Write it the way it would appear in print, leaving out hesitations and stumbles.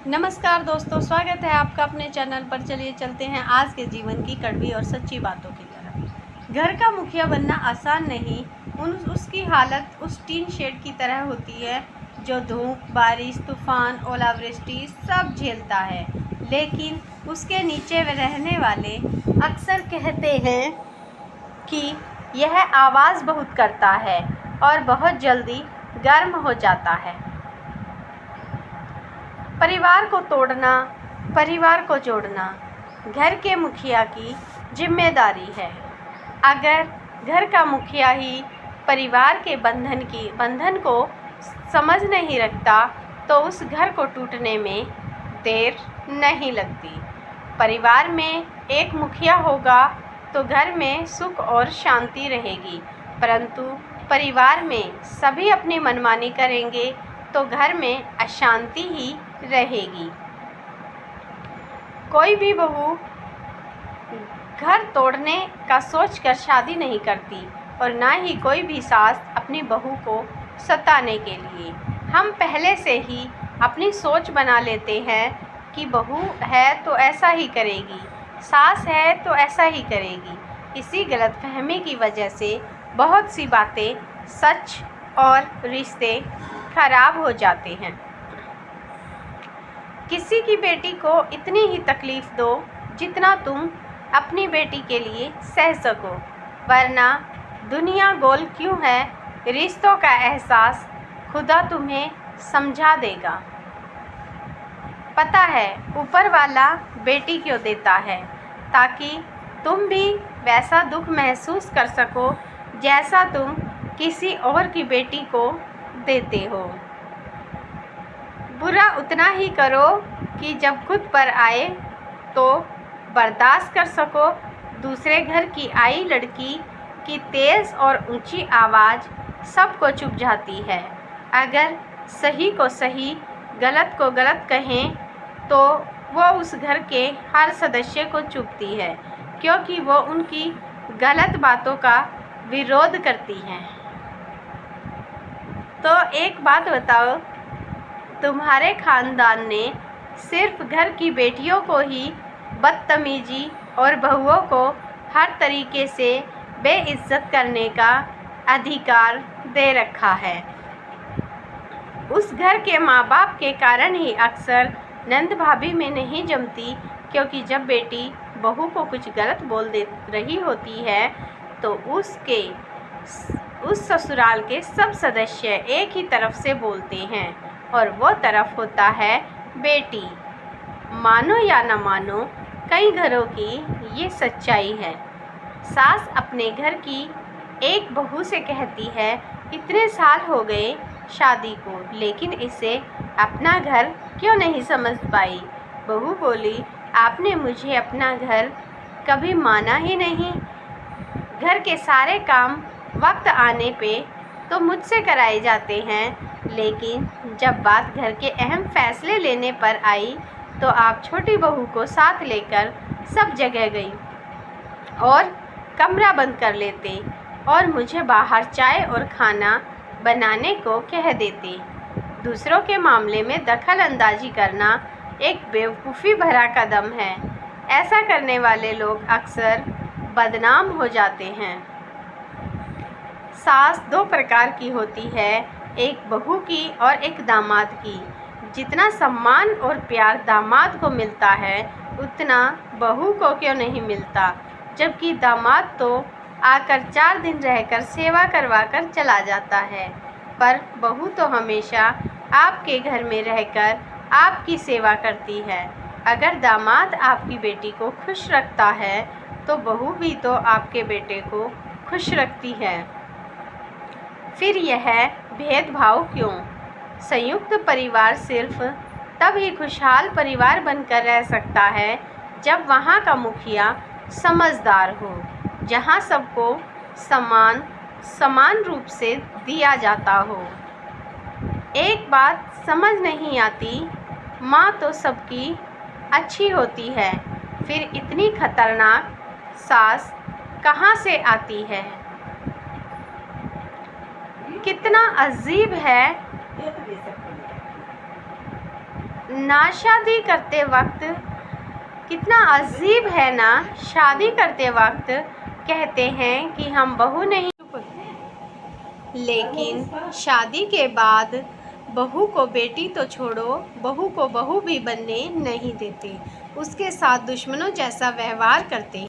नमस्कार दोस्तों, स्वागत है आपका अपने चैनल पर। चलिए चलते हैं आज के जीवन की कड़वी और सच्ची बातों की तरफ। घर का मुखिया बनना आसान नहीं। उसकी हालत उस टीन शेड की तरह होती है जो धूप, बारिश, तूफान, ओलावृष्टि सब झेलता है। लेकिन उसके नीचे रहने वाले अक्सर कहते हैं कि यह आवाज़ बहुत करता है और बहुत जल्दी गर्म हो जाता है। परिवार को तोड़ना, परिवार को जोड़ना घर के मुखिया की जिम्मेदारी है। अगर घर का मुखिया ही परिवार के बंधन को समझ नहीं रखता तो उस घर को टूटने में देर नहीं लगती। परिवार में एक मुखिया होगा तो घर में सुख और शांति रहेगी, परंतु परिवार में सभी अपनी मनमानी करेंगे तो घर में अशांति ही रहेगी। कोई भी बहू घर तोड़ने का सोचकर शादी नहीं करती और ना ही कोई भी सास अपनी बहू को सताने के लिए। हम पहले से ही अपनी सोच बना लेते हैं कि बहू है तो ऐसा ही करेगी, सास है तो ऐसा ही करेगी। इसी गलतफहमी की वजह से बहुत सी बातें सच और रिश्ते खराब हो जाते हैं। किसी की बेटी को इतनी ही तकलीफ़ दो जितना तुम अपनी बेटी के लिए सह सको, वरना दुनिया गोल क्यों है, रिश्तों का एहसास खुदा तुम्हें समझा देगा। पता है ऊपर वाला बेटी क्यों देता है, ताकि तुम भी वैसा दुख महसूस कर सको जैसा तुम किसी और की बेटी को देते हो। बुरा उतना ही करो कि जब खुद पर आए तो बर्दाश्त कर सको। दूसरे घर की आई लड़की की तेज़ और ऊंची आवाज़ सबको चुभ जाती है। अगर सही को सही, गलत को गलत कहें तो वो उस घर के हर सदस्य को चुभती है, क्योंकि वो उनकी गलत बातों का विरोध करती हैं। तो एक बात बताओ, तुम्हारे खानदान ने सिर्फ घर की बेटियों को ही बदतमीजी और बहुओं को हर तरीके से बेइज्जत करने का अधिकार दे रखा है। उस घर के माँ बाप के कारण ही अक्सर नंद भाभी में नहीं जमती, क्योंकि जब बेटी बहू को कुछ गलत बोल दे रही होती है तो उस ससुराल के सब सदस्य एक ही तरफ से बोलते हैं और वो तरफ होता है बेटी। मानो या न मानो, कई घरों की ये सच्चाई है। सास अपने घर की एक बहू से कहती है, इतने साल हो गए शादी को, लेकिन इसे अपना घर क्यों नहीं समझ पाई। बहू बोली, आपने मुझे अपना घर कभी माना ही नहीं। घर के सारे काम वक्त आने पे तो मुझसे कराए जाते हैं, लेकिन जब बात घर के अहम फैसले लेने पर आई तो आप छोटी बहू को साथ लेकर सब जगह गई और कमरा बंद कर लेते और मुझे बाहर चाय और खाना बनाने को कह देते। दूसरों के मामले में दखल अंदाजी करना एक बेवकूफ़ी भरा कदम है। ऐसा करने वाले लोग अक्सर बदनाम हो जाते हैं। सास दो प्रकार की होती है, एक बहू की और एक दामाद की। जितना सम्मान और प्यार दामाद को मिलता है उतना बहू को क्यों नहीं मिलता, जबकि दामाद तो आकर 4 दिन रहकर सेवा करवा कर चला जाता है, पर बहू तो हमेशा आपके घर में रहकर आपकी सेवा करती है। अगर दामाद आपकी बेटी को खुश रखता है तो बहू भी तो आपके बेटे को खुश रखती है। फिर यह भेदभाव क्यों? संयुक्त परिवार सिर्फ तब ही खुशहाल परिवार बनकर रह सकता है जब वहाँ का मुखिया समझदार हो, जहाँ सबको समान रूप से दिया जाता हो। एक बात समझ नहीं आती, माँ तो सबकी अच्छी होती है, फिर इतनी खतरनाक सास कहाँ से आती है? कितना अजीब है। नाशादी करते वक्त कितना अजीब है ना। शादी करते वक्त कहते हैं कि हम बहू नहीं, लेकिन शादी के बाद बहू को बेटी तो छोड़ो, बहू को बहू भी बनने नहीं देते, उसके साथ दुश्मनों जैसा व्यवहार करते हैं।